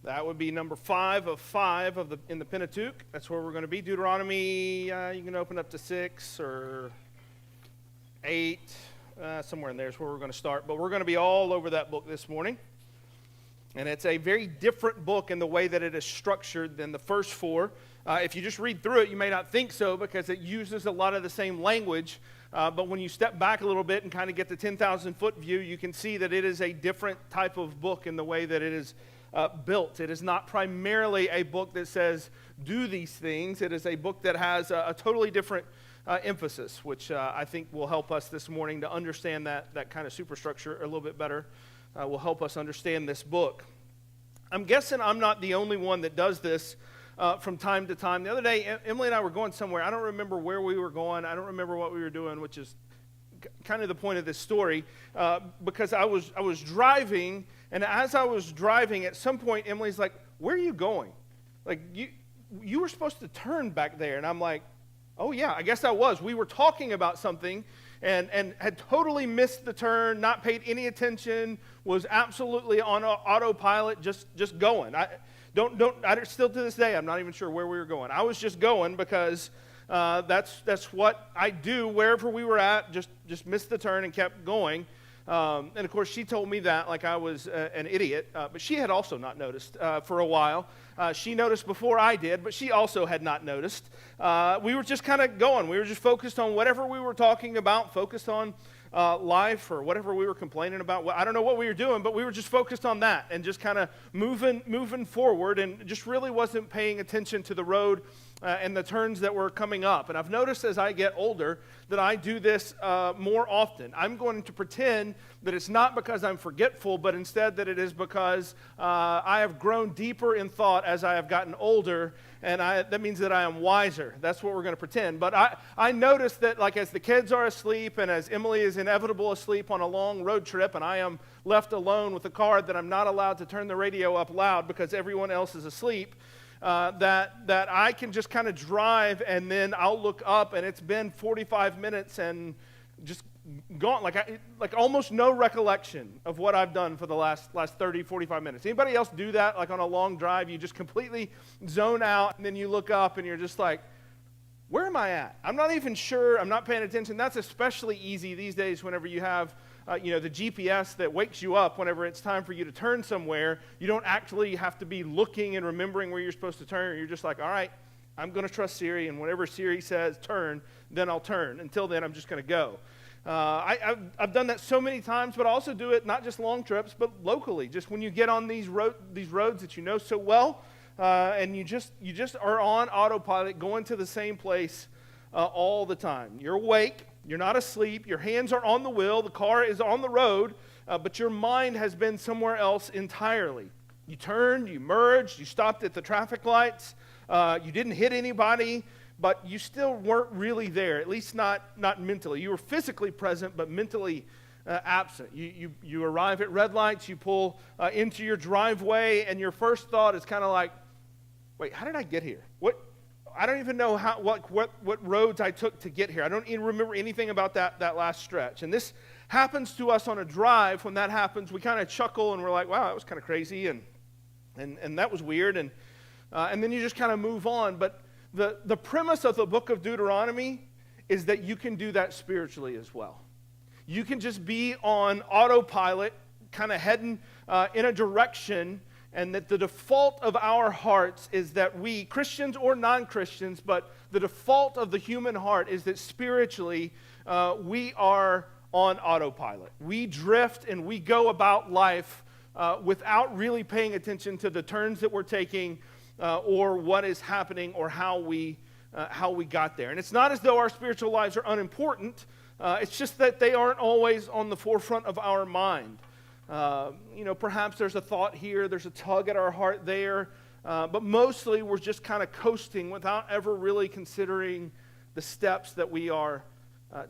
That would be number 5 of 5 in the Pentateuch. That's where we're going to be. Deuteronomy, you can open up to 6 or 8, somewhere in there is where we're going to start. But we're going to be all over that book this morning. And it's a very different book in the way that it is structured than the first 4. If you just read through it, you may not think so because it uses a lot of the same language. But when you step back a little bit and kind of get the 10,000-foot view, you can see that it is a different type of book in the way that it is built. It is not primarily a book that says, do these things. It is a book that has a totally different emphasis, which I think will help us this morning to understand that kind of superstructure a little bit better. Will help us understand this book. I'm guessing I'm not the only one that does this from time to time. The other day, Emily and I were going somewhere. I don't remember where we were going. I don't remember what we were doing, which is kind of the point of this story, because I was driving, and as I was driving, at some point, Emily's like, "Where are you going? Like, you were supposed to turn back there." And I'm like, "Oh, yeah, I guess I was." We were talking about something, and had totally missed the turn, not paid any attention, was absolutely on autopilot, just going. I still to this day, I'm not even sure where we were going. I was just going because that's what I do wherever we were at. Just missed the turn and kept going. And of course, she told me that like I was an idiot. But she had also not noticed for a while. She noticed before I did, but she also had not noticed. We were just kind of going. We were just focused on whatever we were talking about, focused on life or whatever we were complaining about. I don't know what we were doing, but we were just focused on that and just kind of moving forward, and just really wasn't paying attention to the road and the turns that were coming up. And I've noticed as I get older that I do this more often. I'm going to pretend that it's not because I'm forgetful, but instead that it is because I have grown deeper in thought as I have gotten older, and that means that I am wiser. That's what we're going to pretend. But I notice that, like, as the kids are asleep and as Emily is inevitable asleep on a long road trip and I am left alone with a car that I'm not allowed to turn the radio up loud because everyone else is asleep, that I can just kind of drive, and then I'll look up and it's been 45 minutes and just gone, like almost no recollection of what I've done for the last 30, 45 minutes. Anybody else do that? Like on a long drive, you just completely zone out, and then you look up and you're just like, where am I at? I'm not even sure. I'm not paying attention. That's especially easy these days whenever you have the GPS that wakes you up whenever it's time for you to turn somewhere. You don't actually have to be looking and remembering where you're supposed to turn. You're just like, all right, I'm going to trust Siri, and whenever Siri says turn, then I'll turn. Until then, I'm just going to go. I've done that so many times, but I also do it not just long trips, but locally. Just when you get on these roads that you know so well, and you just are on autopilot, going to the same place all the time. You're awake. You're not asleep. Your hands are on the wheel. The car is on the road, but your mind has been somewhere else entirely. You turned, you merged, you stopped at the traffic lights. You didn't hit anybody, but you still weren't really there, at least not mentally. You were physically present, but mentally absent. You arrive at red lights, you pull into your driveway, and your first thought is kind of like, wait, how did I get here? I don't even know what roads I took to get here. I don't even remember anything about that last stretch. And this happens to us on a drive. When that happens, we kind of chuckle and we're like, wow, that was kind of crazy, and that was weird, and then you just kind of move on. But the premise of the book of Deuteronomy is that you can do that spiritually as well. You can just be on autopilot, kind of heading in a direction, and that the default of our hearts is that we, Christians or non-Christians, but the default of the human heart is that spiritually we are on autopilot. We drift and we go about life without really paying attention to the turns that we're taking or what is happening or how we got there. And it's not as though our spiritual lives are unimportant. It's just that they aren't always on the forefront of our mind. Perhaps there's a thought here, there's a tug at our heart there, but mostly we're just kind of coasting without ever really considering the steps that we are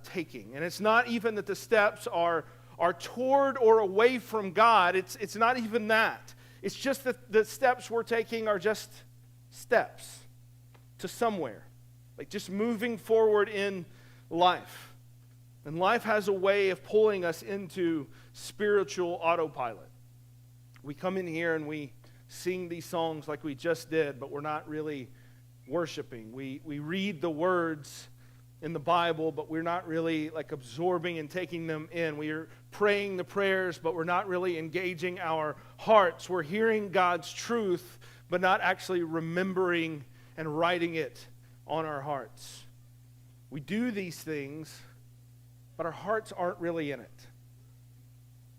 taking. And it's not even that the steps are toward or away from God. It's not even that. It's just that the steps we're taking are just steps to somewhere, like just moving forward in life. And life has a way of pulling us into spiritual autopilot. We come in here and we sing these songs like we just did, but we're not really worshiping. We read the words in the Bible, but we're not really like absorbing and taking them in. We are praying the prayers, but we're not really engaging our hearts. We're hearing God's truth, but not actually remembering and writing it on our hearts. We do these things, but our hearts aren't really in it.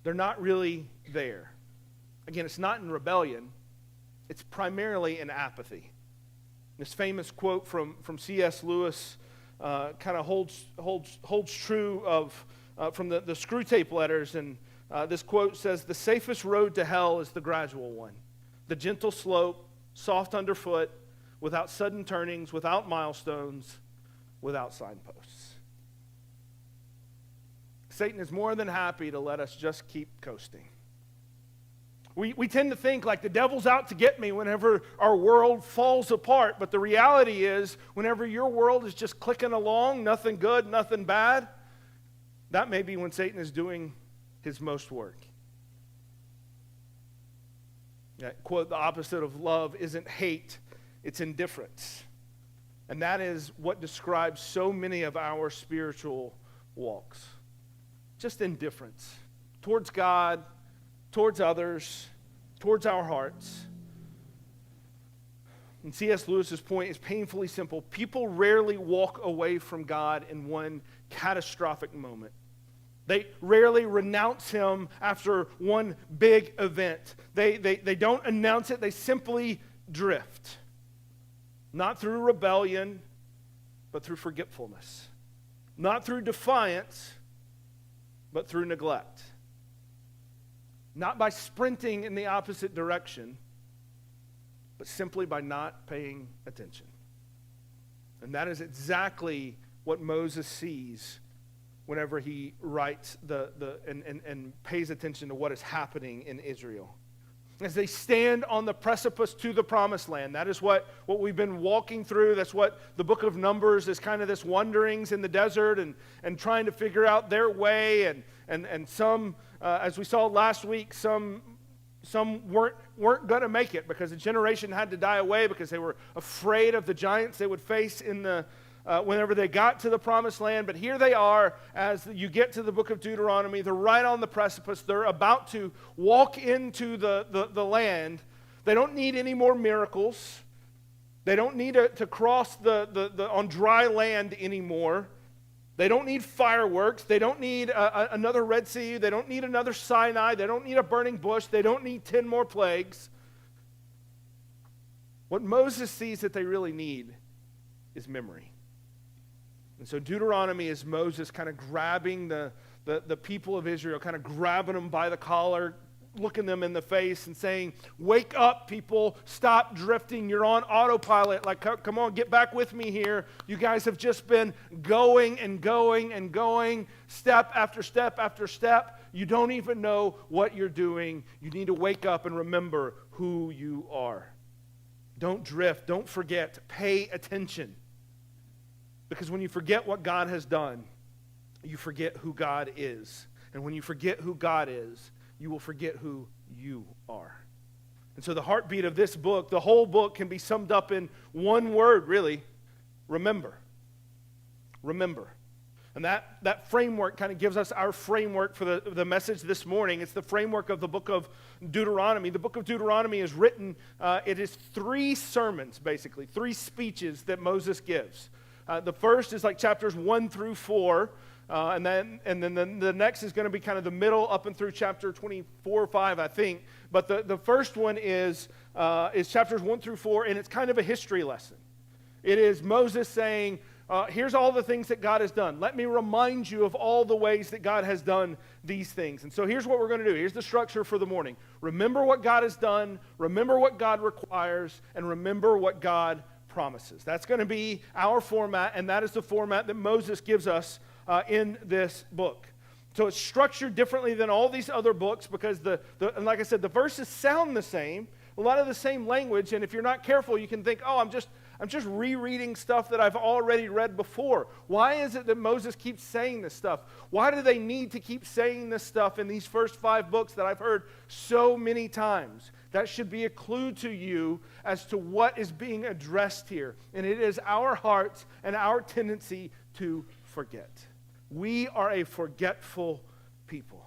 They're not really there. Again, it's not in rebellion. It's primarily in apathy. This famous quote from C.S. Lewis kind of holds true of from the Screwtape Letters, and this quote says, "The safest road to hell is the gradual one, the gentle slope, soft underfoot, without sudden turnings, without milestones, without signposts." Satan is more than happy to let us just keep coasting. We tend to think like the devil's out to get me whenever our world falls apart. But the reality is, whenever your world is just clicking along, nothing good, nothing bad, that may be when Satan is doing his most work. That quote, the opposite of love isn't hate, it's indifference. And that is what describes so many of our spiritual walks. Just indifference towards God, towards others, towards our hearts. And C.S. Lewis's point is painfully simple. People rarely walk away from God in one catastrophic moment. They rarely renounce him after one big event. They don't announce it. They simply drift. Not through rebellion, but through forgetfulness. Not through defiance, but through neglect. Not by sprinting in the opposite direction, but simply by not paying attention. And that is exactly what Moses sees whenever he writes and pays attention to what is happening in Israel. As they stand on the precipice to the promised land. That is what we've been walking through. That's what the book of Numbers is, kind of this wanderings in the desert and trying to figure out their way. And some, as we saw last week, some weren't going to make it because a generation had to die away because they were afraid of the giants they would face whenever they got to the promised land. But here they are as you get to the book of Deuteronomy. They're right on the precipice. They're about to walk into the land. They don't need any more miracles. They don't need to cross on dry land anymore. They don't need fireworks. They don't need another Red Sea. They don't need another Sinai. They don't need a burning bush. They don't need 10 more plagues. What Moses sees that they really need is memory. And so Deuteronomy is Moses kind of grabbing the people of Israel, kind of grabbing them by the collar, looking them in the face and saying, "Wake up, people, stop drifting. You're on autopilot. Like, come on, get back with me here. You guys have just been going and going and going, step after step after step. You don't even know what you're doing. You need to wake up and remember who you are. Don't drift. Don't forget. Pay attention. Because when you forget what God has done, you forget who God is. And when you forget who God is, you will forget who you are." And so the heartbeat of this book, the whole book, can be summed up in one word, really: remember. Remember. And that framework kind of gives us our framework for the message this morning. It's the framework of the book of Deuteronomy. The book of Deuteronomy is written, it is 3 sermons, basically, 3 speeches that Moses gives. The first is like chapters 1 through 4, and then the next is going to be kind of the middle up and through chapter 24 or 5, I think. But the first one is chapters 1 through 4, and it's kind of a history lesson. It is Moses saying, here's all the things that God has done. Let me remind you of all the ways that God has done these things. And so here's what we're going to do. Here's the structure for the morning. Remember what God has done, remember what God requires, and remember what God promises. That's going to be our format, and that is the format that Moses gives us in this book. So it's structured differently than all these other books because and like I said, the verses sound the same, a lot of the same language, and if you're not careful, you can think, oh, I'm just rereading stuff that I've already read before. Why is it that Moses keeps saying this stuff? Why do they need to keep saying this stuff in these first 5 books that I've heard so many times? That should be a clue to you as to what is being addressed here. And it is our hearts and our tendency to forget. We are a forgetful people.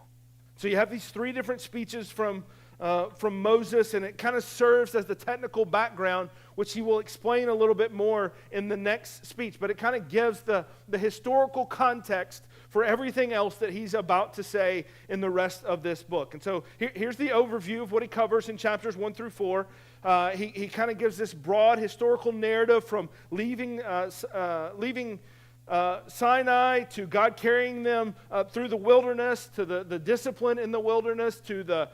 So you have these 3 different speeches from Moses, and it kind of serves as the technical background, which he will explain a little bit more in the next speech. But it kind of gives the historical context for everything else that he's about to say in the rest of this book. And so here's the overview of what he covers in chapters 1 through 4. He kind of gives this broad historical narrative from leaving Sinai to God carrying them through the wilderness, to the discipline in the wilderness, to the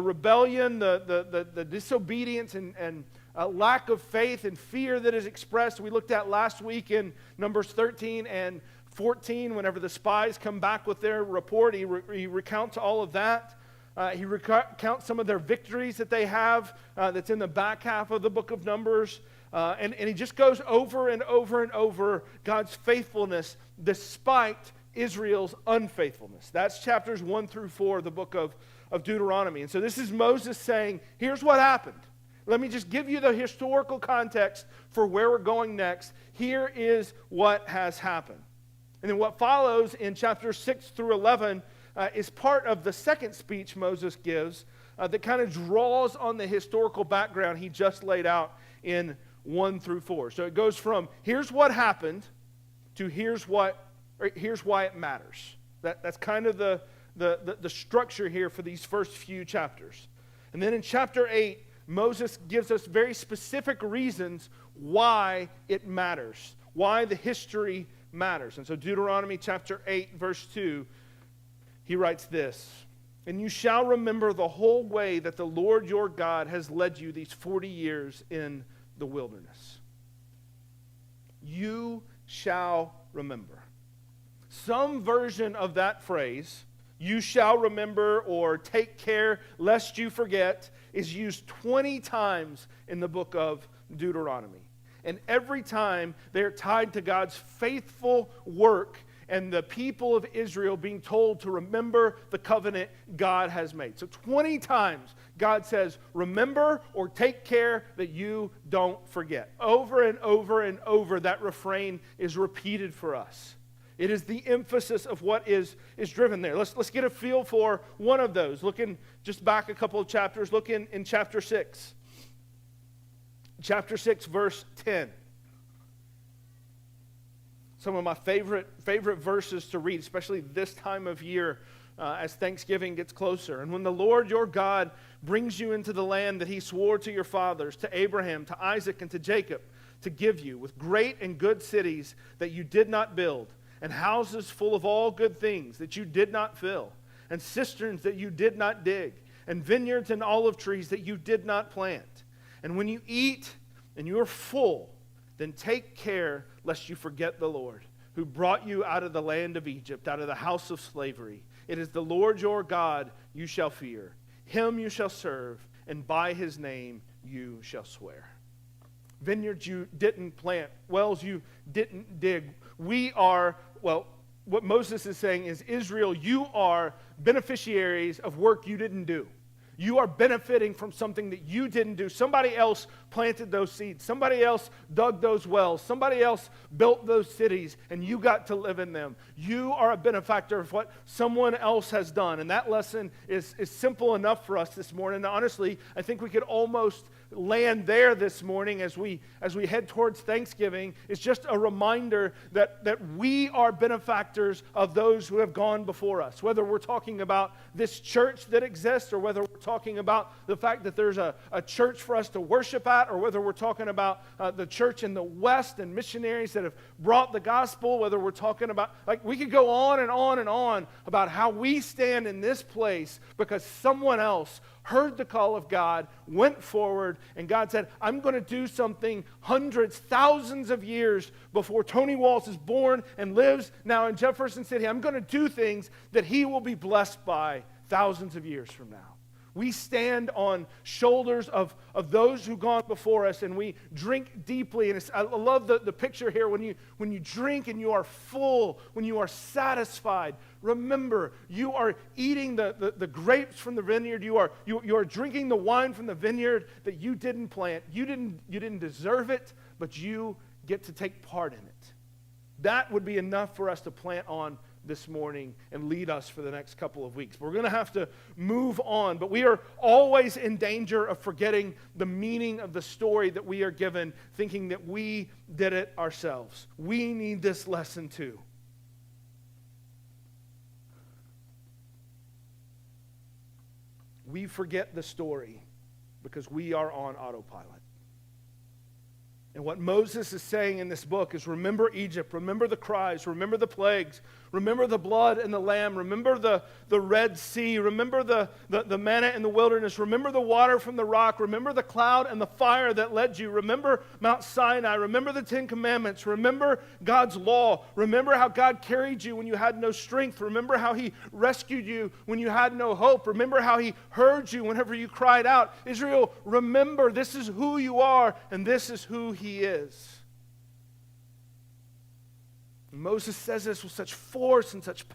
rebellion, the disobedience and lack of faith and fear that is expressed. We looked at last week in Numbers 13 and 14, whenever the spies come back with their report, he recounts all of that. He recounts some of their victories that they have that's in the back half of the book of Numbers. And he just goes over and over and over God's faithfulness despite Israel's unfaithfulness. That's chapters 1 through 4 of the book of Deuteronomy. And so this is Moses saying, here's what happened. Let me just give you the historical context for where we're going next. Here is what has happened. And then what follows in chapters 6 through 11 is part of the second speech Moses gives that kind of draws on the historical background he just laid out in 1 through 4. So it goes from here's what happened to here's why it matters. That's kind of the structure here for these first few chapters. And then in chapter 8, Moses gives us very specific reasons why it matters, why the history matters. And so Deuteronomy chapter 8, verse 2, he writes this, "And you shall remember the whole way that the Lord your God has led you these 40 years in the wilderness." You shall remember. Some version of that phrase, you shall remember or take care lest you forget, is used 20 times in the book of Deuteronomy. And every time they're tied to God's faithful work and the people of Israel being told to remember the covenant God has made. So 20 times God says, remember or take care that you don't forget. Over and over and over, that refrain is repeated for us. It is the emphasis of what is driven there. Let's get a feel for one of those. Looking just back a couple of chapters, look in chapter 6. Chapter 6, verse 10. Some of my favorite verses to read, especially this time of year as Thanksgiving gets closer. "And when the Lord your God brings you into the land that he swore to your fathers, to Abraham, to Isaac, and to Jacob, to give you, with great and good cities that you did not build, and houses full of all good things that you did not fill, and cisterns that you did not dig, and vineyards and olive trees that you did not plant. And when you eat and you are full, then take care lest you forget the Lord, who brought you out of the land of Egypt, out of the house of slavery. It is the Lord your God you shall fear. Him you shall serve, and by his name you shall swear." Vineyards you didn't plant, wells you didn't dig. What Moses is saying is, Israel, you are beneficiaries of work you didn't do. You are benefiting from something that you didn't do. Somebody else planted those seeds. Somebody else dug those wells. Somebody else built those cities, and you got to live in them. You are a benefactor of what someone else has done. And that lesson is simple enough for us this morning. And honestly, I think we could almost land there this morning as we head towards Thanksgiving. It's just a reminder that we are benefactors of those who have gone before us. Whether we're talking about this church that exists, or whether we're talking about the fact that there's a church for us to worship at, or whether we're talking about the church in the West and missionaries that have brought the gospel, whether we're talking about, we could go on and on and on about how we stand in this place because someone else heard the call of God, went forward, and God said, I'm going to do something hundreds, thousands of years before Tony Walls is born and lives now in Jefferson City. I'm going to do things that he will be blessed by thousands of years from now. We stand on shoulders of those who've gone before us, and we drink deeply. And I love the picture here. When you drink and you are full, when you are satisfied, remember, you are eating the grapes from the vineyard. You are drinking the wine from the vineyard that you didn't plant. You didn't deserve it, but you get to take part in it. That would be enough for us to plant on this morning and lead us for the next couple of weeks. We're going to have to move on, but we are always in danger of forgetting the meaning of the story that we are given, thinking that we did it ourselves. We need this lesson too. We forget the story because we are on autopilot. And what Moses is saying in this book is, remember Egypt, remember the cries, remember the plagues, remember the blood and the lamb, remember the Red Sea, remember the manna in the wilderness, remember the water from the rock, remember the cloud and the fire that led you, remember Mount Sinai, remember the Ten Commandments, remember God's law, remember how God carried you when you had no strength, remember how He rescued you when you had no hope, remember how He heard you whenever you cried out. Israel, remember, this is who you are and this is who He is. Moses says this with such force and such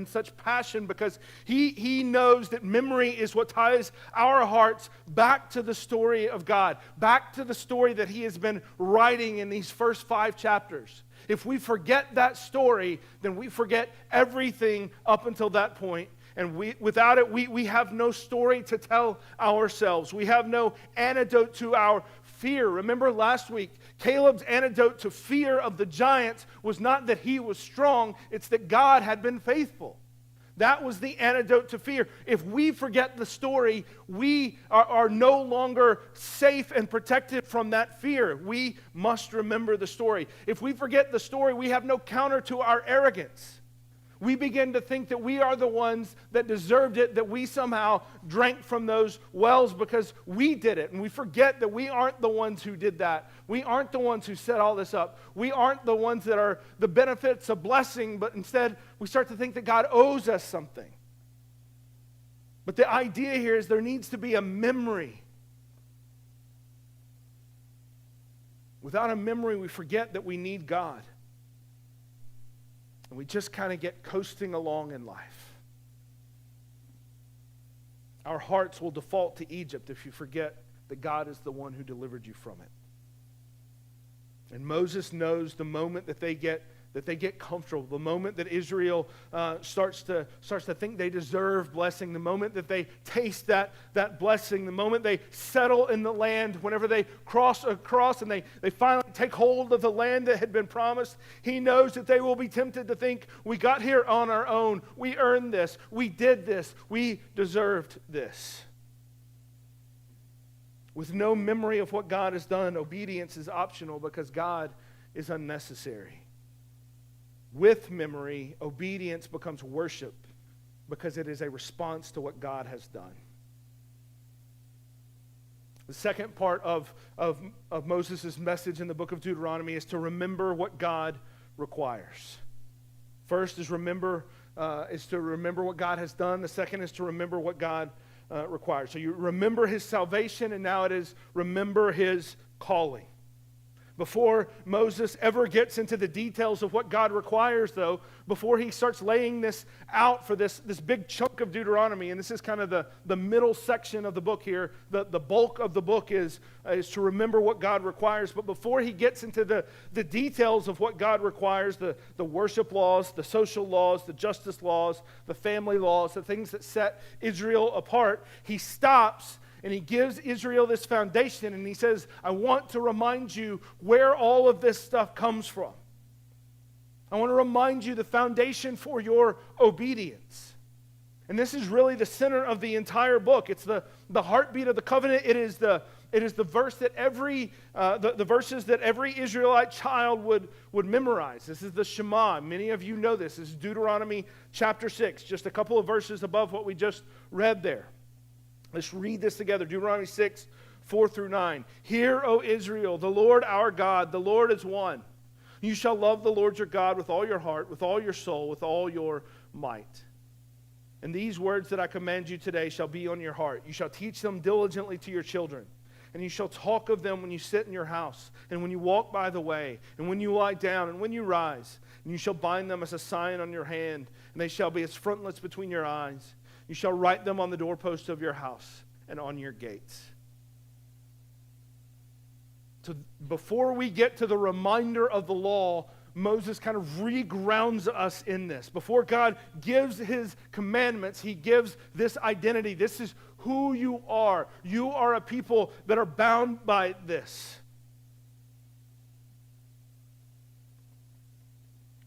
such passion because he knows that memory is what ties our hearts back to the story of God, back to the story that He has been writing in these first 5 chapters. If we forget that story, then we forget everything up until that point. And without it, we have no story to tell ourselves. We have no antidote to our fear. Remember last week, Caleb's antidote to fear of the giants was not that he was strong, it's that God had been faithful. That was the antidote to fear. If we forget the story, we are no longer safe and protected from that fear. We must remember the story. If we forget the story, we have no counter to our arrogance. We begin to think that we are the ones that deserved it, that we somehow drank from those wells because we did it. And we forget that we aren't the ones who did that. We aren't the ones who set all this up. We aren't the ones that are the benefits of blessing, but instead we start to think that God owes us something. But the idea here is there needs to be a memory. Without a memory, we forget that we need God. And we just kind of get coasting along in life. Our hearts will default to Egypt if you forget that God is the one who delivered you from it. And Moses knows the moment that they get comfortable, the moment that Israel starts to think they deserve blessing, the moment that they taste that blessing, the moment they settle in the land, whenever they cross across and they finally take hold of the land that had been promised, he knows that they will be tempted to think, we got here on our own, we earned this, we did this, we deserved this. With no memory of what God has done, obedience is optional because God is unnecessary. With memory, obedience becomes worship because it is a response to what God has done. The second part of Moses' message in the book of Deuteronomy is to remember what God requires. First is to remember what God has done. The second is to remember what God requires. So you remember His salvation, and now it is remember His calling. Before Moses ever gets into the details of what God requires, though, before he starts laying this out for this big chunk of Deuteronomy, and this is kind of the middle section of the book here, the bulk of the book is to remember what God requires. But before he gets into the details of what God requires, the worship laws, the social laws, the justice laws, the family laws, the things that set Israel apart, he stops and he gives Israel this foundation, and he says, I want to remind you where all of this stuff comes from. I want to remind you the foundation for your obedience. And this is really the center of the entire book. It's the heartbeat of the covenant. It is the verse that the verses that every Israelite child would memorize. This is the Shema. Many of you know this. This is Deuteronomy chapter 6, just a couple of verses above what we just read there. Let's read this together. Deuteronomy 6, 4 through 9. Hear, O Israel, the Lord our God, the Lord is one. You shall love the Lord your God with all your heart, with all your soul, with all your might. And these words that I command you today shall be on your heart. You shall teach them diligently to your children. And you shall talk of them when you sit in your house, and when you walk by the way, and when you lie down, and when you rise. And you shall bind them as a sign on your hand, and they shall be as frontlets between your eyes. You shall write them on the doorposts of your house and on your gates. So before we get to the reminder of the law, Moses kind of regrounds us in this. Before God gives his commandments, he gives this identity. This is who you are. You are a people that are bound by this.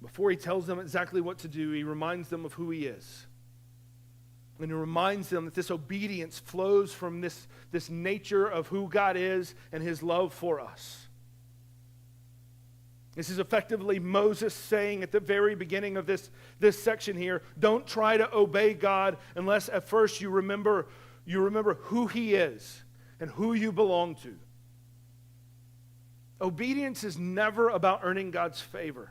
Before he tells them exactly what to do, he reminds them of who he is. And he reminds them that this obedience flows from this nature of who God is and his love for us. This is effectively Moses saying at the very beginning of this section here, don't try to obey God unless at first you remember who he is and who you belong to. Obedience is never about earning God's favor.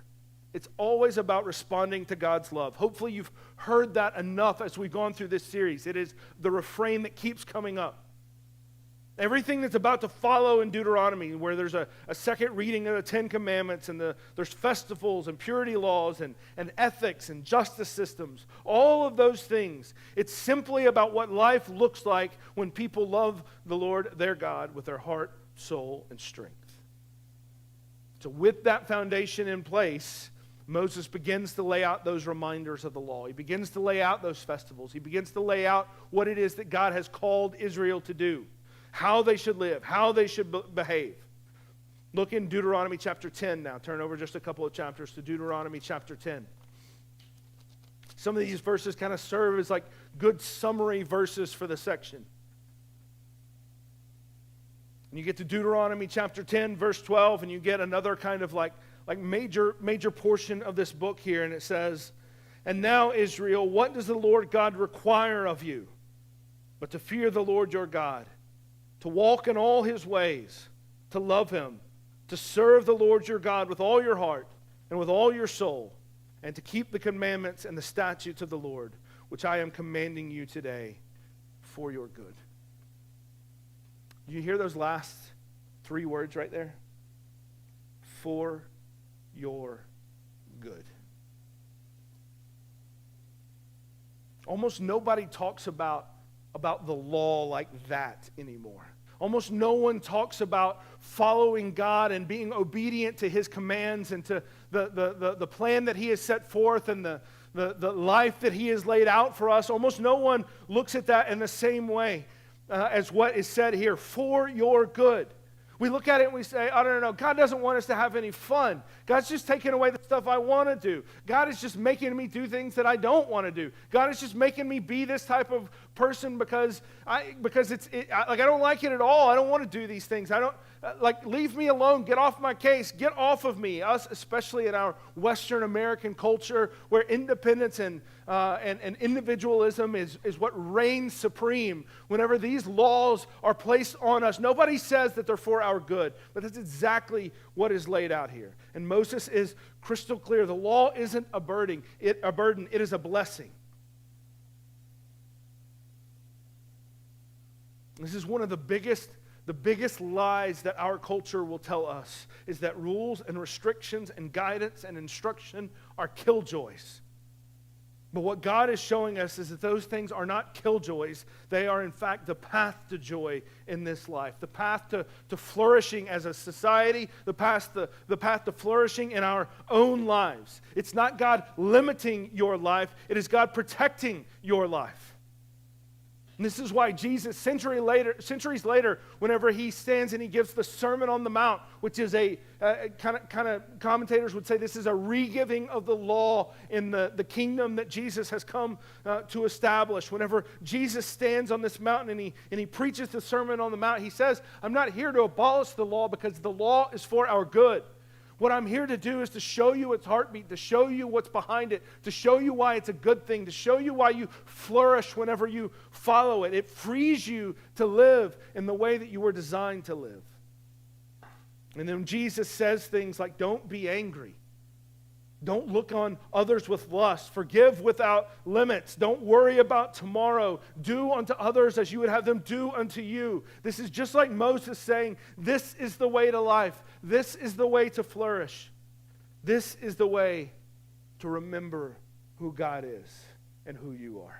It's always about responding to God's love. Hopefully you've heard that enough as we've gone through this series. It is the refrain that keeps coming up. Everything that's about to follow in Deuteronomy, where there's a second reading of the Ten Commandments, and there's festivals and purity laws and ethics and justice systems, all of those things, it's simply about what life looks like when people love the Lord their God with their heart, soul, and strength. So with that foundation in place, Moses begins to lay out those reminders of the law. He begins to lay out those festivals. He begins to lay out what it is that God has called Israel to do. How they should live, how they should behave. Look in Deuteronomy chapter 10 now. Turn over just a couple of chapters to Deuteronomy chapter 10. Some of these verses kind of serve as like good summary verses for the section. And you get to Deuteronomy chapter 10, verse 12, and you get another kind of like major portion of this book here, and it says, "And now, Israel, what does the Lord God require of you but to fear the Lord your God, to walk in all his ways, to love him, to serve the Lord your God with all your heart and with all your soul, and to keep the commandments and the statutes of the Lord, which I am commanding you today for your good." You hear those last three words right there? For your good. Almost nobody talks about the law like that anymore. Almost no one talks about following God and being obedient to his commands and to the plan that he has set forth and the life that he has laid out for us. Almost no one looks at that in the same way as what is said here, for your good. We look at it and we say, I don't know, God doesn't want us to have any fun. God's just taking away the stuff I want to do. God is just making me do things that I don't want to do. God is just making me be this type of person because I don't like it at all. I don't want to do these things. Leave me alone. Get off my case. Get off of me. Us, especially in our Western American culture, where independence and individualism is what reigns supreme. Whenever these laws are placed on us, nobody says that they're for our good, but that's exactly what is laid out here. And Moses is crystal clear. The law isn't a burden. It is a blessing. This is one of the biggest lies that our culture will tell us, is that rules and restrictions and guidance and instruction are killjoys. But what God is showing us is that those things are not killjoys. They are, in fact, the path to joy in this life, the path to flourishing as a society, the path to flourishing in our own lives. It's not God limiting your life. It is God protecting your life. And this is why Jesus, centuries later, whenever he stands and he gives the Sermon on the Mount, which is a kind of commentators would say this is a re-giving of the law in the kingdom that Jesus has come to establish. Whenever Jesus stands on this mountain and he preaches the Sermon on the Mount, he says, I'm not here to abolish the law because the law is for our good. What I'm here to do is to show you its heartbeat, to show you what's behind it, to show you why it's a good thing, to show you why you flourish whenever you follow it. It frees you to live in the way that you were designed to live. And then Jesus says things like, don't be angry. Don't look on others with lust. Forgive without limits. Don't worry about tomorrow. Do unto others as you would have them do unto you. This is just like Moses saying, this is the way to life. This is the way to flourish. This is the way to remember who God is and who you are.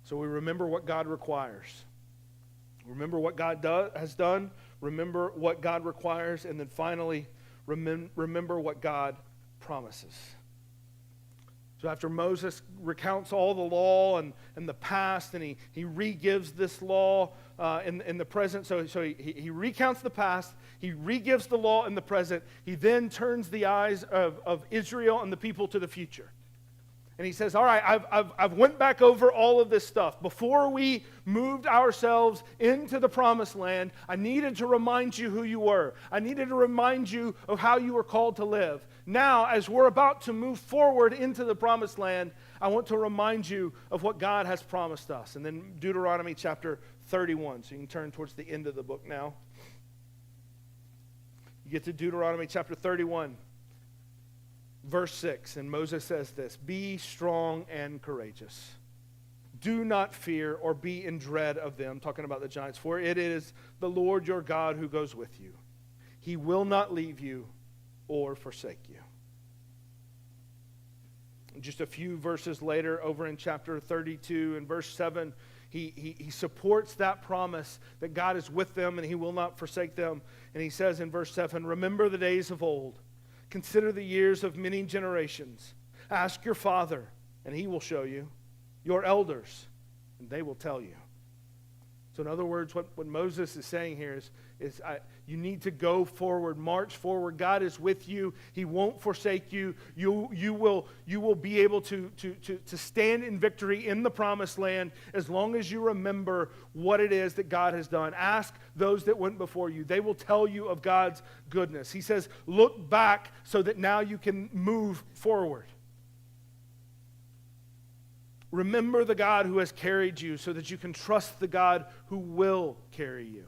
So we remember what God requires. Remember what God has done. Remember what God requires. And then finally, remember what God promises. So after Moses recounts all the law and the past, and he re-gives this law in the present. So he recounts the past. He re-gives the law in the present. He then turns the eyes of Israel and the people to the future. And he says, all right, I've went back over all of this stuff. Before we moved ourselves into the promised land, I needed to remind you who you were. I needed to remind you of how you were called to live. Now, as we're about to move forward into the promised land, I want to remind you of what God has promised us. And then Deuteronomy chapter 31. So you can turn towards the end of the book now. You get to Deuteronomy chapter 31. Verse 6, and Moses says this, be strong and courageous. Do not fear or be in dread of them, talking about the giants, for it is the Lord your God who goes with you. He will not leave you or forsake you. Just a few verses later, over in chapter 32 and verse 7, he supports that promise that God is with them and he will not forsake them. And he says in verse 7, remember the days of old. Consider the years of many generations. Ask your father, and he will show you. Your elders, and they will tell you. So in other words, what Moses is saying here is you need to go forward, march forward. God is with you. He won't forsake you. You will be able to stand in victory in the promised land as long as you remember what it is that God has done. Ask those that went before you. They will tell you of God's goodness. He says, look back so that now you can move forward. Remember the God who has carried you so that you can trust the God who will carry you.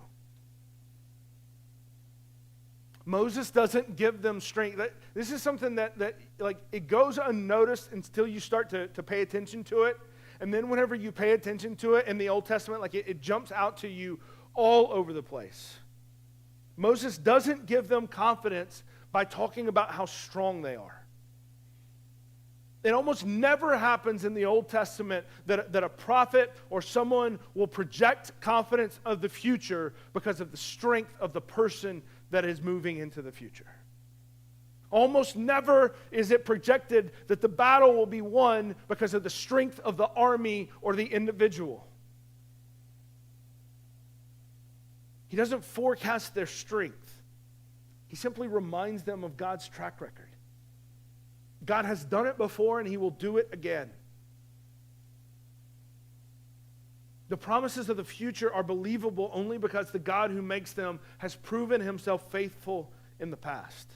Moses doesn't give them strength. This is something that like it goes unnoticed until you start to pay attention to it. And then whenever you pay attention to it in the Old Testament, like it jumps out to you all over the place. Moses doesn't give them confidence by talking about how strong they are. It almost never happens in the Old Testament that a prophet or someone will project confidence of the future because of the strength of the person that is moving into the future. Almost never is it projected that the battle will be won because of the strength of the army or the individual. He doesn't forecast their strength. He simply reminds them of God's track record. God has done it before and he will do it again. The promises of the future are believable only because the God who makes them has proven himself faithful in the past.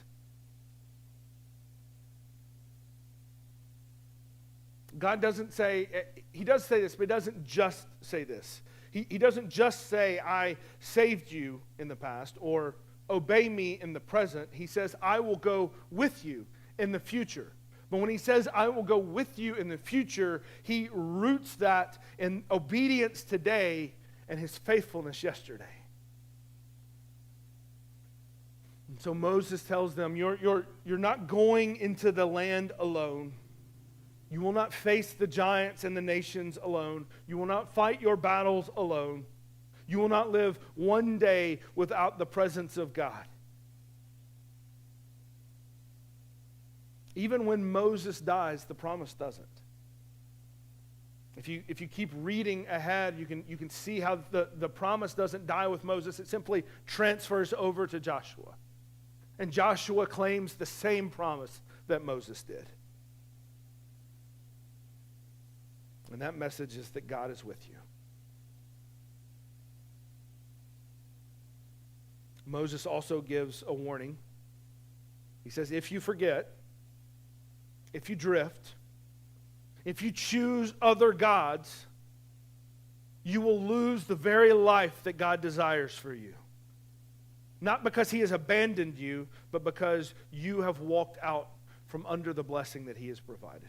God doesn't say, he does say this, but he doesn't just say this. He doesn't just say, I saved you in the past or obey me in the present. He says, I will go with you in the future. But when he says, I will go with you in the future, he roots that in obedience today and his faithfulness yesterday. And so Moses tells them, you're not going into the land alone. You will not face the giants and the nations alone. You will not fight your battles alone. You will not live one day without the presence of God. Even when Moses dies, the promise doesn't. If you keep reading ahead, you can see how the promise doesn't die with Moses. It simply transfers over to Joshua. And Joshua claims the same promise that Moses did. And that message is that God is with you. Moses also gives a warning. He says, if you forget, if you drift, if you choose other gods, you will lose the very life that God desires for you. Not because he has abandoned you, but because you have walked out from under the blessing that he has provided.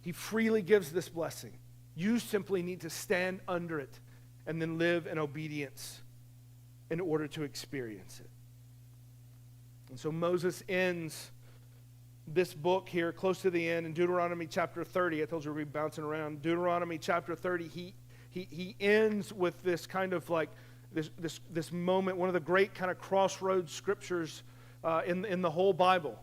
He freely gives this blessing. You simply need to stand under it and then live in obedience in order to experience it. And so Moses ends this book here close to the end in Deuteronomy chapter 30. I told you we'd be bouncing around. Deuteronomy chapter 30, he ends with this kind of like this moment, one of the great kind of crossroads scriptures in the whole Bible.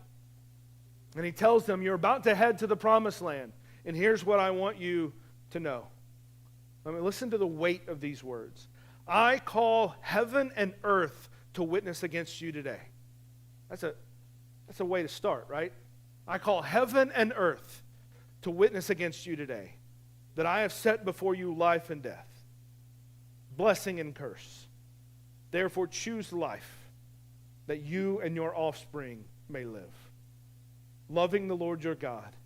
And he tells them, you're about to head to the promised land, and here's what I want you to know. I mean, listen to the weight of these words. I call heaven and earth to witness against you today. That's a way to start, right? I call heaven and earth to witness against you today, that I have set before you life and death, blessing and curse. Therefore choose life, that you and your offspring may live, loving the Lord your God,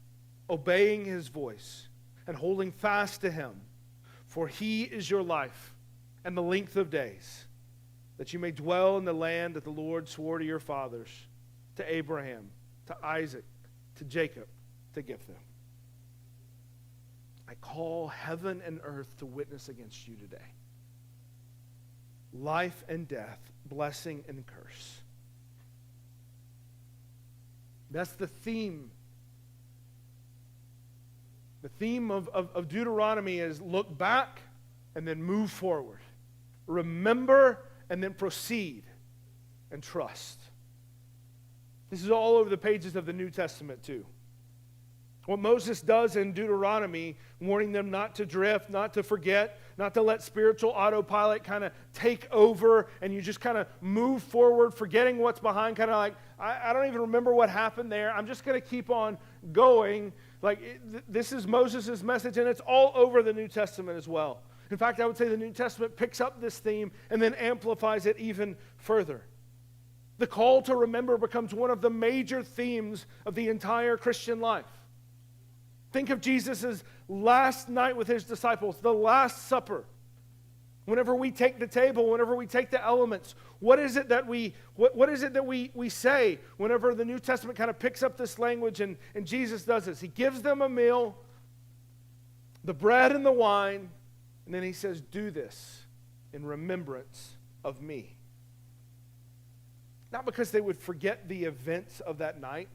obeying his voice, and holding fast to him. For he is your life and the length of days, that you may dwell in the land that the Lord swore to your fathers, to Abraham, to Isaac, to Jacob, to give them. I call heaven and earth to witness against you today. Life and death, blessing and curse. That's the theme. The theme of Deuteronomy is look back and then move forward. Remember and then proceed and trust. This is all over the pages of the New Testament too. What Moses does in Deuteronomy, warning them not to drift, not to forget, not to let spiritual autopilot kind of take over and you just kind of move forward, forgetting what's behind, kind of like, I don't even remember what happened there. I'm just going to keep on going. This is Moses' message, and it's all over the New Testament as well. In fact, I would say the New Testament picks up this theme and then amplifies it even further. The call to remember becomes one of the major themes of the entire Christian life. Think of Jesus' last night with his disciples, the Last Supper. Whenever we take the table, whenever we take the elements, what is it that we say whenever the New Testament kind of picks up this language and Jesus does this? He gives them a meal, the bread and the wine, and then he says, do this in remembrance of me. Not because they would forget the events of that night.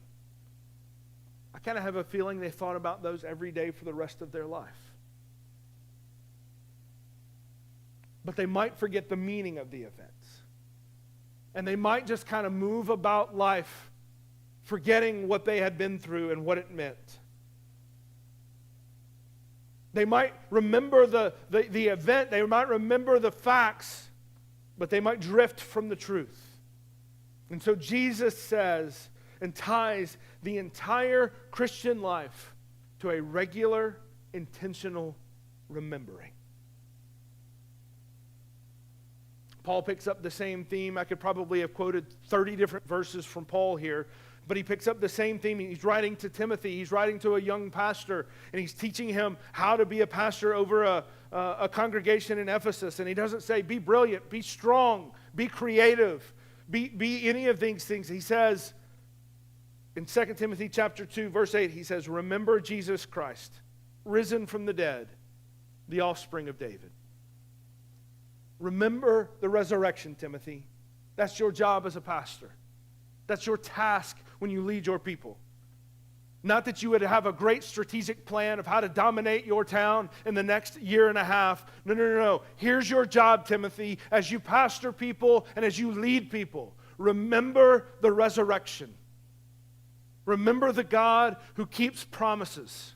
I kind of have a feeling they thought about those every day for the rest of their life. But they might forget the meaning of the events. And they might just kind of move about life, forgetting what they had been through and what it meant. They might remember the event, they might remember the facts, but they might drift from the truth. And so Jesus says and ties the entire Christian life to a regular, intentional remembering. Paul picks up the same theme. I could probably have quoted 30 different verses from Paul here, but he picks up the same theme. He's writing to Timothy. He's writing to a young pastor, and he's teaching him how to be a pastor over a congregation in Ephesus. And he doesn't say, be brilliant, be strong, be creative, be any of these things. He says, in 2 Timothy chapter 2, verse 8, he says, remember Jesus Christ, risen from the dead, the offspring of David. Remember the resurrection, Timothy. That's your job as a pastor. That's your task when you lead your people. Not that you would have a great strategic plan of how to dominate your town in the next year and a half. No. Here's your job, Timothy, as you pastor people and as you lead people. Remember the resurrection. Remember the God who keeps promises.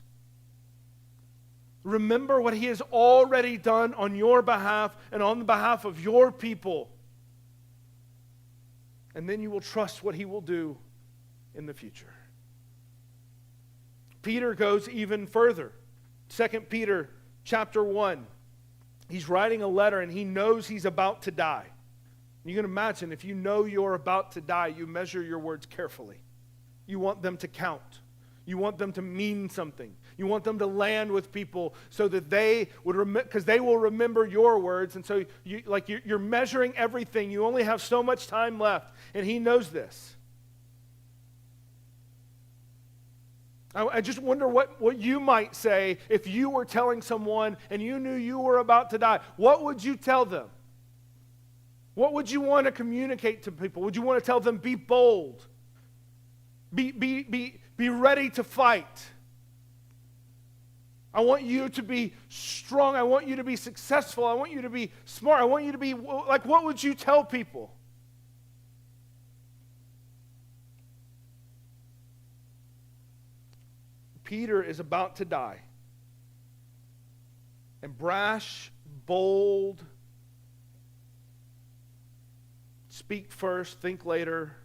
Remember what he has already done on your behalf and on the behalf of your people. And then you will trust what he will do in the future. Peter goes even further. 2 Peter chapter 1. He's writing a letter and he knows he's about to die. You can imagine if you know you're about to die, you measure your words carefully. You want them to count. You want them to mean something. You want them to land with people so that they would because they will remember your words. And so you're measuring everything. You only have so much time left, and he knows this. I just wonder what you might say if you were telling someone and you knew you were about to die. What would you tell them? What would you want to communicate to people? Would you want to tell them, be bold? Be ready to fight. I want you to be strong. I want you to be successful. I want you to be smart. I want you to be, like, what would you tell people? Peter is about to die. And brash, bold, speak first, think later,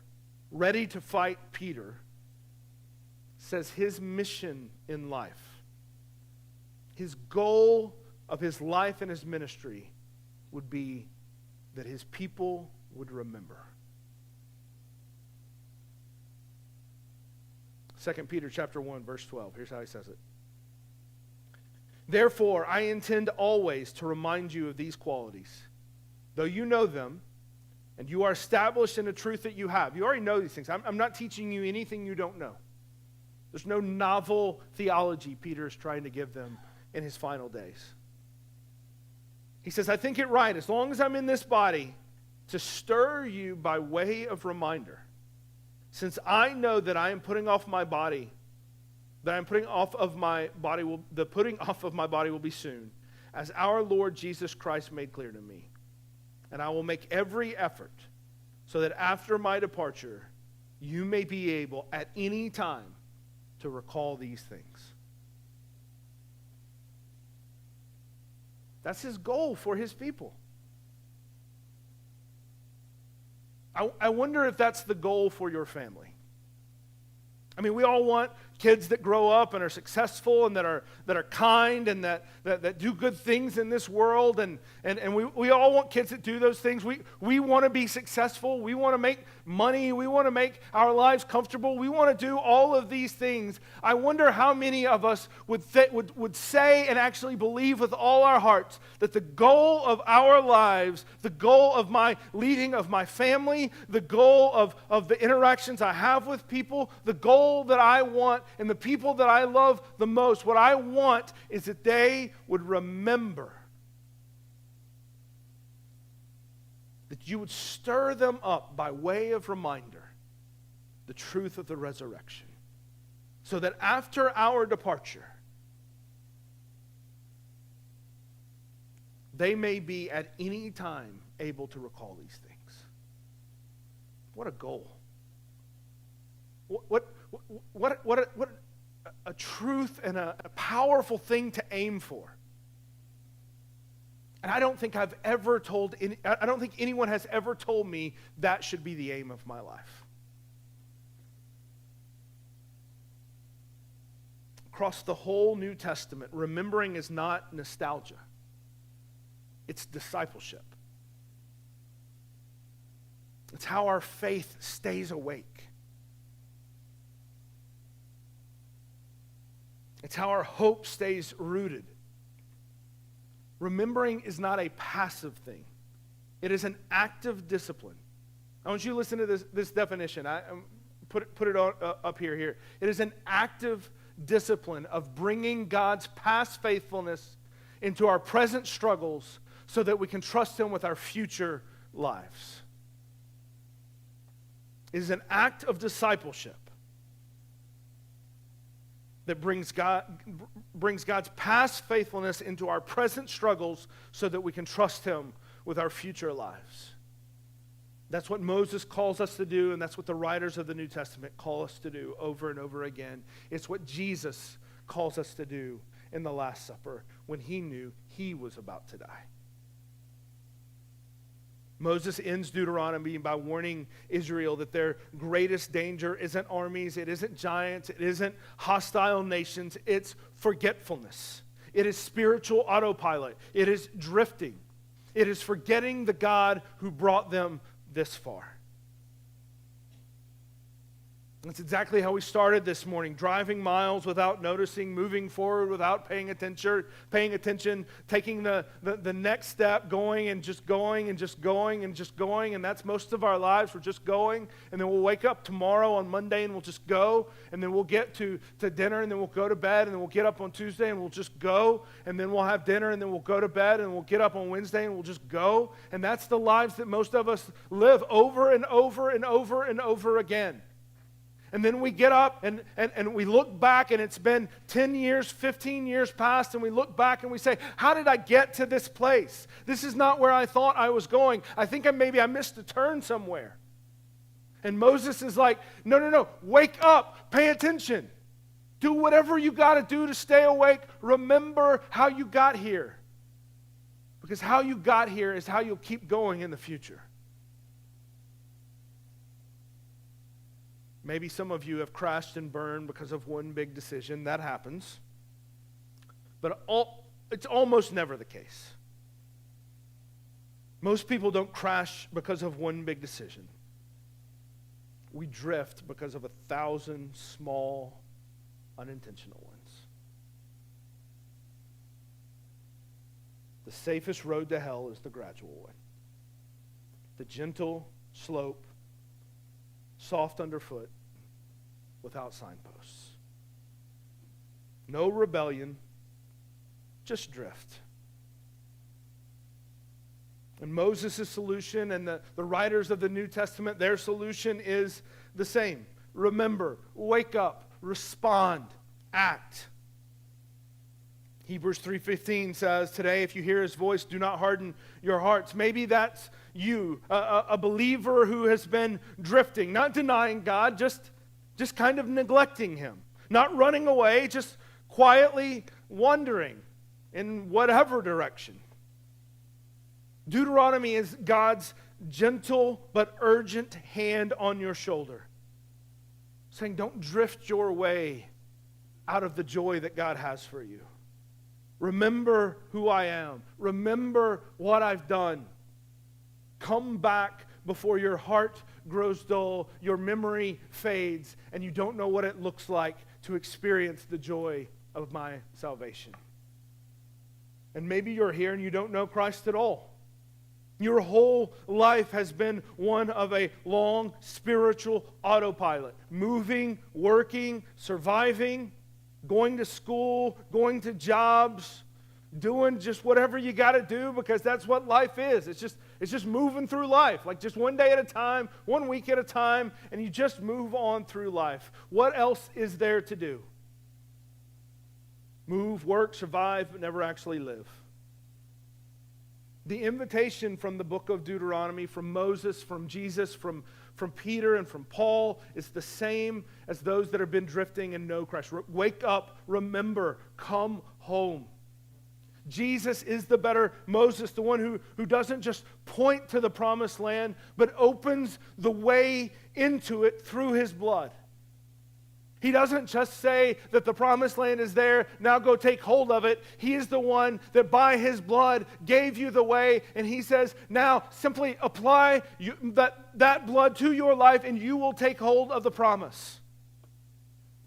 ready to fight Peter says his mission in life, his goal of his life and his ministry would be that his people would remember. 2 Peter chapter 1, verse 12. Here's how he says it. Therefore, I intend always to remind you of these qualities, though you know them, and you are established in the truth that you have. You already know these things. I'm not teaching you anything you don't know. There's no novel theology Peter is trying to give them in his final days. He says, I think it right, as long as I'm in this body, to stir you by way of reminder, since I know that I am putting off my body, that I'm putting off of my body, the putting off of my body will be soon, as our Lord Jesus Christ made clear to me. And I will make every effort so that after my departure, you may be able at any time to recall these things. That's his goal for his people. I wonder if that's the goal for your family. I mean, we all want kids that grow up and are successful and that are kind and that do good things in this world. And we all want kids that do those things. We want to be successful. We want to make money. We want to make our lives comfortable. We want to do all of these things. I wonder how many of us would say and actually believe with all our hearts that the goal of our lives, the goal of my leading of my family, the goal of the interactions I have with people, the goal that I want and the people that I love the most, what I want is that they would remember, that you would stir them up by way of reminder, the truth of the resurrection, so that after our departure, they may be at any time able to recall these things. What a goal. What a truth and a powerful thing to aim for. And I don't think I don't think anyone has ever told me that should be the aim of my life. Across the whole New Testament, remembering is not nostalgia. It's discipleship. It's how our faith stays awake. It's how our hope stays rooted. Remembering is not a passive thing. It is an active discipline. I want you to listen to this definition. I put it up here. It is an active discipline of bringing God's past faithfulness into our present struggles so that we can trust Him with our future lives. It is an act of discipleship that brings God's past faithfulness into our present struggles so that we can trust Him with our future lives. That's what Moses calls us to do, and that's what the writers of the New Testament call us to do over and over again. It's what Jesus calls us to do in the Last Supper when He knew He was about to die. Moses ends Deuteronomy by warning Israel that their greatest danger isn't armies, it isn't giants, it isn't hostile nations, it's forgetfulness. It is spiritual autopilot. It is drifting. It is forgetting the God who brought them this far. That's exactly how we started this morning, driving miles without noticing, moving forward without paying attention, taking the next step, going and just going and just going and just going, and that's most of our lives. We're just going, and then we'll wake up tomorrow on Monday and we'll just go, and then we'll get to dinner, and then we'll go to bed, and then we'll get up on Tuesday and we'll just go, and then we'll have dinner, and then we'll go to bed, and we'll get up on Wednesday and we'll just go, and that's the lives that most of us live over and over and over and over again. And then we get up and we look back, and it's been 10 years, 15 years past, and we look back and we say, how did I get to this place? This is not where I thought I was going. I think maybe I missed a turn somewhere. And Moses is like, no, wake up, pay attention. Do whatever you got to do to stay awake. Remember how you got here. Because how you got here is how you'll keep going in the future. Maybe some of you have crashed and burned because of one big decision. That happens. But it's almost never the case. Most people don't crash because of one big decision. We drift because of 1,000 small, unintentional ones. The safest road to hell is the gradual way. The gentle slope, soft underfoot, without signposts. No rebellion, just drift. And Moses' solution and the writers of the New Testament, their solution is the same. Remember, wake up, respond, act. Hebrews 3:15 says, today, if you hear his voice, do not harden your hearts. Maybe that's you, a believer who has been drifting, not denying God, just kind of neglecting him. Not running away, just quietly wandering in whatever direction. Deuteronomy is God's gentle but urgent hand on your shoulder, saying, don't drift your way out of the joy that God has for you. Remember who I am. Remember what I've done. Come back before your heart grows dull, your memory fades, and you don't know what it looks like to experience the joy of my salvation. And maybe you're here and you don't know Christ at all. Your whole life has been one of a long spiritual autopilot. Moving, working, surviving, going to school, going to jobs, doing just whatever you got to do because that's what life is. It's just moving through life, like just one day at a time, 1 week at a time, and you just move on through life. What else is there to do? Move, work, survive, but never actually live. The invitation from the book of Deuteronomy, from Moses, from Jesus, from Peter, and from Paul is the same as those that have been drifting and know Christ. Wake up, remember, come home. Jesus is the better Moses, the one who doesn't just point to the promised land, but opens the way into it through his blood. He doesn't just say that the promised land is there, now go take hold of it. He is the one that by his blood gave you the way, and he says, now simply apply that blood to your life and you will take hold of the promise.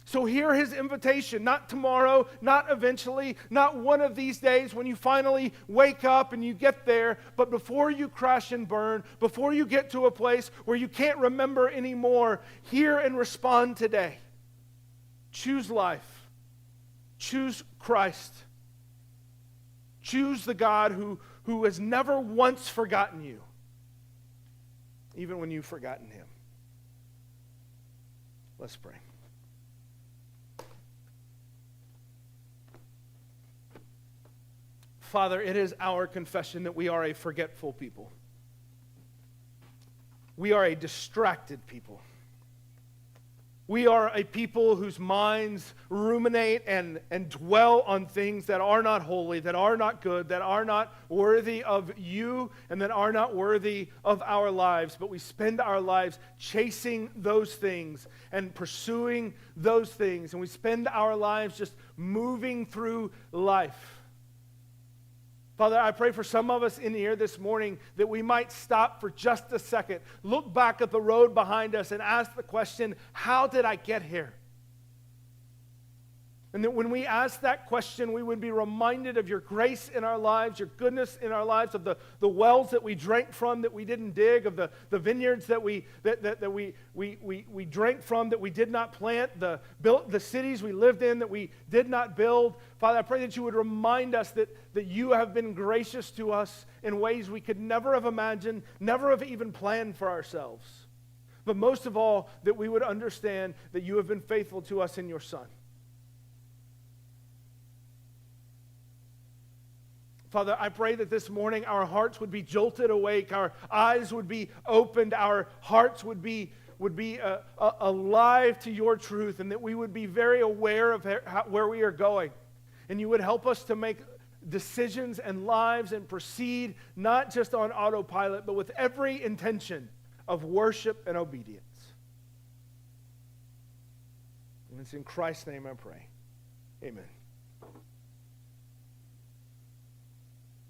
So hear his invitation, not tomorrow, not eventually, not one of these days when you finally wake up and you get there, but before you crash and burn, before you get to a place where you can't remember anymore, hear and respond today. Choose life. Choose Christ. Choose the God who has never once forgotten you, even when you've forgotten him. Let's pray. Father, it is our confession that we are a forgetful people. We are a distracted people. We are a people whose minds ruminate and dwell on things that are not holy, that are not good, that are not worthy of you, and that are not worthy of our lives. But we spend our lives chasing those things and pursuing those things. And we spend our lives just moving through life. Father, I pray for some of us in here this morning that we might stop for just a second, look back at the road behind us and ask the question, how did I get here? And that when we ask that question, we would be reminded of your grace in our lives, your goodness in our lives, of the wells that we drank from that we didn't dig, of the vineyards that we drank from that we did not plant, the cities we lived in that we did not build. Father, I pray that you would remind us that you have been gracious to us in ways we could never have imagined, never have even planned for ourselves. But most of all, that we would understand that you have been faithful to us in your Son. Father, I pray that this morning our hearts would be jolted awake, our eyes would be opened, our hearts would be alive to your truth, and that we would be very aware of where we are going. And you would help us to make decisions and lives and proceed not just on autopilot, but with every intention of worship and obedience. And it's in Christ's name I pray. Amen.